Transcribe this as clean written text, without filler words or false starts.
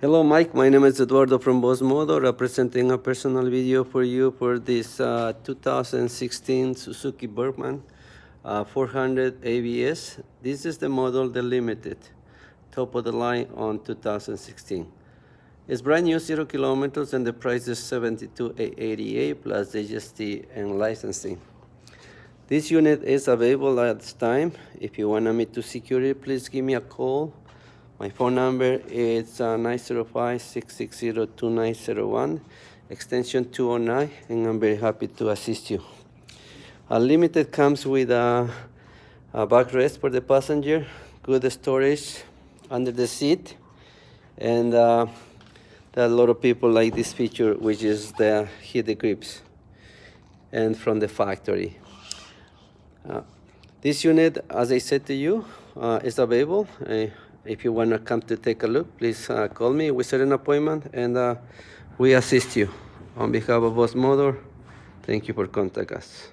Hello Mike, my name is Eduardo from Boss Moto, representing a personal video for you for this 2016 Suzuki Burgman 400 ABS. This is the model, the limited, top of the line on 2016. It's brand new, 0 kilometers, and the price is $72,888 plus GST and licensing. This unit is available at this time. If you want me to secure it, please give me a call. My phone number is 905-660-2901, extension 209, and I'm very happy to assist you. Limited comes with a backrest for the passenger, good storage under the seat, and there are a lot of people like this feature, which is the heated grips, and from the factory. This unit, as I said to you, is available. If you want to come to take a look, please call me. We set an appointment and we assist you. On behalf of Boss Motor, thank you for contacting us.